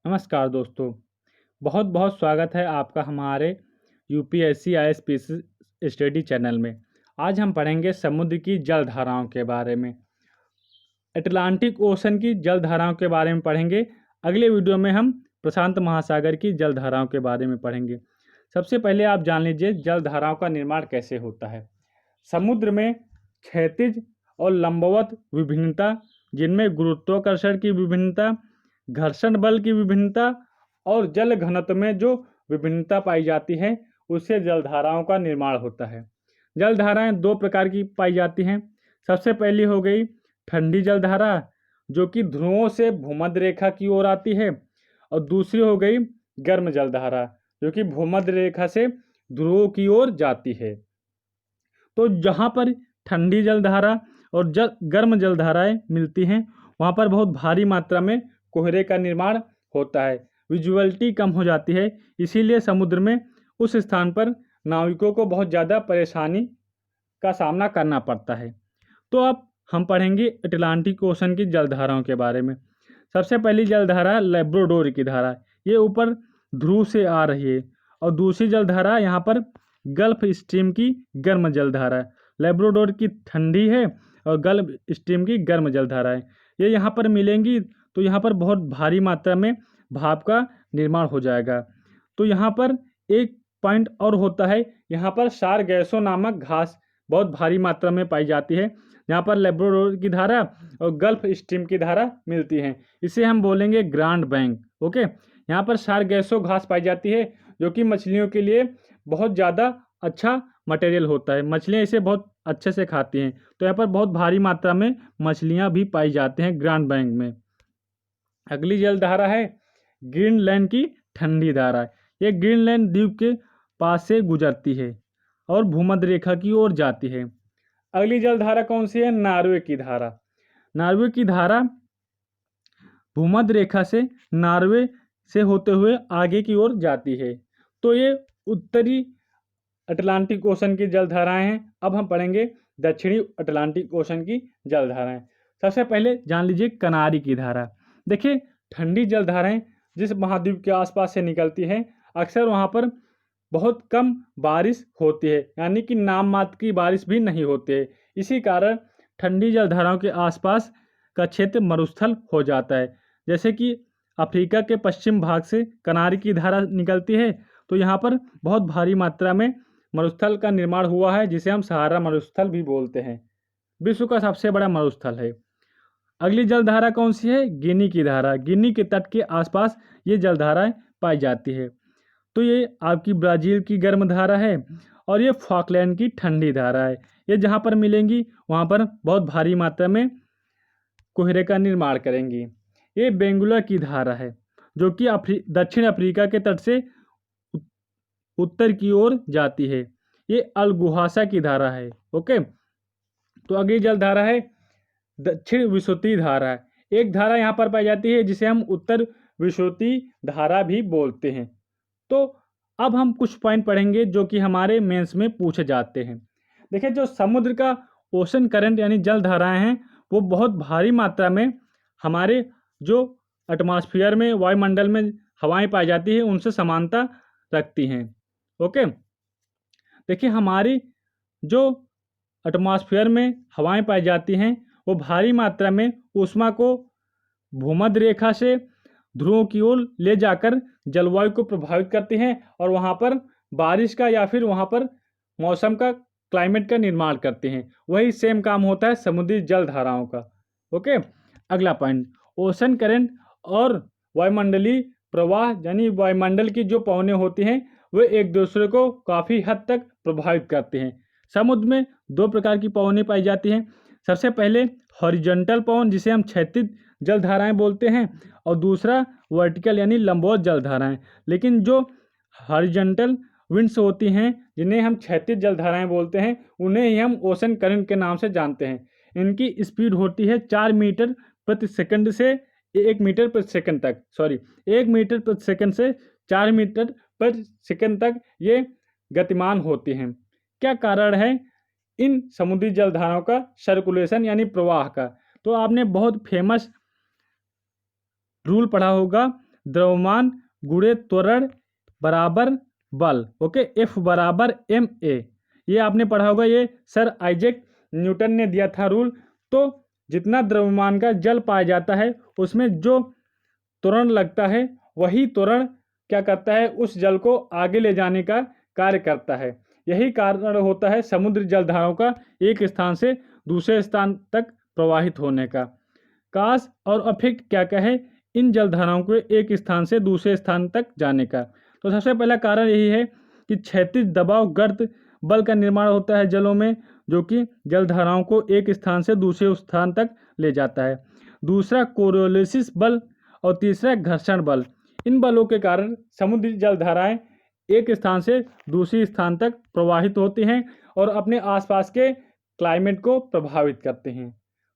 नमस्कार दोस्तों, बहुत बहुत स्वागत है आपका हमारे यूपीएससी आईएएस स्टडी चैनल में। आज हम पढ़ेंगे समुद्र की जल धाराओं के बारे में। अटलांटिक ओशन की जल धाराओं के बारे में पढ़ेंगे। अगले वीडियो में हम प्रशांत महासागर की जल धाराओं के बारे में पढ़ेंगे। सबसे पहले आप जान लीजिए जल धाराओं का निर्माण कैसे होता है। समुद्र में क्षैतिज और लंबवत विभिन्नता, जिनमें गुरुत्वाकर्षण की विभिन्नता, घर्षण बल की विभिन्नता और जल घनत्व में जो विभिन्नता पाई जाती है, उससे जलधाराओं का निर्माण होता है। जलधाराएं दो प्रकार की पाई जाती हैं। सबसे पहली हो गई ठंडी जलधारा, जो कि ध्रुवों से भूमध्य रेखा की ओर आती है, और दूसरी हो गई गर्म जलधारा, जो कि भूमध्य रेखा से ध्रुवों की ओर जाती है। तो जहाँ पर ठंडी जलधारा और गर्म जलधाराएं मिलती हैं, वहाँ पर बहुत भारी मात्रा में कोहरे का निर्माण होता है, विजुअलिटी कम हो जाती है। इसीलिए समुद्र में उस स्थान पर नाविकों को बहुत ज़्यादा परेशानी का सामना करना पड़ता है। तो अब हम पढ़ेंगे अटलांटिक ओशन की जलधाराओं के बारे में। सबसे पहली जलधारा लैब्राडोर की धारा, ये ऊपर ध्रुव से आ रही है, और दूसरी जलधारा यहाँ पर गल्फ स्ट्रीम की गर्म जलधारा है। लैब्राडोर की ठंडी है और गल्फ स्ट्रीम की गर्म जलधारा है। ये यहाँ पर मिलेंगी तो यहाँ पर बहुत भारी मात्रा में भाप का निर्माण हो जाएगा। तो यहाँ पर एक पॉइंट और होता है, यहाँ पर सारगैसो नामक घास बहुत भारी मात्रा में पाई जाती है, यहाँ पर लैब्राडोर की धारा और गल्फ स्ट्रीम की धारा मिलती हैं। इसे हम बोलेंगे ग्रांड बैंक। ओके, यहाँ पर सारगैसो घास पाई जाती है, जो कि मछलियों के लिए बहुत ज़्यादा अच्छा मटेरियल होता है। मछलियाँ इसे बहुत अच्छे से खाती हैं, तो यहाँ पर बहुत भारी मात्रा में मछलियाँ भी पाई जाती हैं ग्रांड बैंक में। अगली जलधारा है ग्रीनलैंड की ठंडी धारा। ये ग्रीनलैंड द्वीप के पास से गुजरती है और भूमध्य रेखा की ओर जाती है। अगली जलधारा कौन सी है? नॉर्वे की धारा। नॉर्वे की धारा भूमध्य रेखा से नॉर्वे से होते हुए आगे की ओर जाती है। तो ये उत्तरी अटलांटिक ओशन की जलधाराएं हैं। अब हम पढ़ेंगे दक्षिणी अटलांटिक ओशन की जलधाराएं। सबसे पहले जान लीजिए कनारी की धारा। देखिए, ठंडी जलधाराएं जिस महाद्वीप के आसपास से निकलती हैं, अक्सर वहाँ पर बहुत कम बारिश होती है, यानी कि नाम मात्र की बारिश भी नहीं होती है। इसी कारण ठंडी जलधाराओं के आसपास का क्षेत्र मरुस्थल हो जाता है। जैसे कि अफ्रीका के पश्चिम भाग से कनारी की धारा निकलती है, तो यहाँ पर बहुत भारी मात्रा में मरुस्थल का निर्माण हुआ है, जिसे हम सहारा मरुस्थल भी बोलते हैं। विश्व का सबसे बड़ा मरुस्थल है। अगली जलधारा कौन सी है? गिनी की धारा। गिनी के तट के आसपास ये जलधाराएं पाई जाती है। तो ये आपकी ब्राज़ील की गर्म धारा है, और ये फॉकलैंड की ठंडी धारा है। ये जहाँ पर मिलेंगी वहाँ पर बहुत भारी मात्रा में कोहरे का निर्माण करेंगी। ये बेंगुला की धारा है, जो कि दक्षिण अफ्रीका के तट से उत्तर की ओर जाती है। ये अलगुहासा की धारा है। ओके, तो अगली जलधारा है दक्षिण विसुवती धारा। एक धारा यहाँ पर पाई जाती है जिसे हम उत्तर विसुवती धारा भी बोलते हैं। तो अब हम कुछ पॉइंट पढ़ेंगे जो कि हमारे मेंस में पूछे जाते हैं। देखिए, जो समुद्र का ओशन करंट यानी जल धाराएं हैं, वो बहुत भारी मात्रा में हमारे जो एटमॉस्फेयर में, वायुमंडल में हवाएं पाई जाती हैं, उनसे समानता रखती हैं। ओके, देखिए, हमारी जो एटमॉस्फेयर में हवाएं पाई जाती हैं, वो भारी मात्रा में ऊष्मा को भूमध्य रेखा से ध्रुवों की ओर ले जाकर जलवायु को प्रभावित करती हैं, और वहाँ पर बारिश का या फिर वहाँ पर मौसम का, क्लाइमेट का निर्माण करते हैं। वही सेम काम होता है समुद्री जल धाराओं का। ओके, अगला पॉइंट, ओशन करंट और वायुमंडलीय प्रवाह यानी वायुमंडल की जो पवनें होती हैं, वे एक दूसरे को काफ़ी हद तक प्रभावित करते हैं। समुद्र में दो प्रकार की पवनें पाई जाती हैं। सबसे पहले हॉरिजॉन्टल पवन, जिसे हम क्षैतिज जलधाराएं बोलते हैं, और दूसरा वर्टिकल यानी लंबवत जलधाराएं। लेकिन जो हॉरिजॉन्टल विंड्स होती हैं, जिन्हें हम क्षैतिज जलधाराएं बोलते हैं, उन्हें ही हम ओशन करंट के नाम से जानते हैं। इनकी स्पीड होती है 4 मीटर प्रति सेकंड से 1 मीटर प्रति सेकंड तक, 1 मीटर प्रति सेकंड से 4 मीटर प्रति सेकंड तक ये गतिमान होती हैं। क्या कारण है इन समुद्री जलधाराओं का? सर्कुलेशन यानी प्रवाह का। तो आपने बहुत फेमस रूल पढ़ा होगा, द्रव्यमान गुणे त्वरण बराबर बल। ओके, F बराबर ma। ये आपने पढ़ा होगा, ये सर आइजैक न्यूटन ने दिया था रूल। तो जितना द्रव्यमान का जल पाया जाता है उसमें जो त्वरण लगता है वही त्वरण क्या करता है, उस जल को आगे ले जाने का कार्य करता है। यही कारण होता है समुद्र जलधाराओं का एक स्थान से दूसरे स्थान तक प्रवाहित होने का। काज और अफेक्ट क्या क्या है इन जलधाराओं के एक स्थान से दूसरे स्थान तक जाने का। तो सबसे पहला कारण यही है कि क्षैतिज दबाव गर्त बल का निर्माण होता है जलों में, जो कि जलधाराओं को एक स्थान से दूसरे स्थान तक ले जाता है। दूसरा कोरियोलिसिस बल और तीसरा घर्षण बल। इन बलों के कारण समुद्री जलधाराएं एक स्थान से दूसरी स्थान तक प्रवाहित होती हैं और अपने आसपास के क्लाइमेट को प्रभावित करते हैं।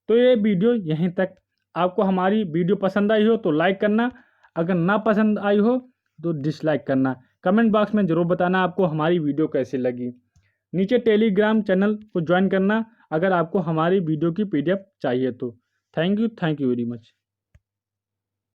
तो ये वीडियो यहीं तक। आपको हमारी वीडियो पसंद आई हो तो लाइक करना, अगर ना पसंद आई हो तो डिसलाइक करना। कमेंट बॉक्स में ज़रूर बताना आपको हमारी वीडियो कैसी लगी। नीचे टेलीग्राम चैनल को ज्वाइन करना अगर आपको हमारी वीडियो की PDF चाहिए तो। Thank you very much.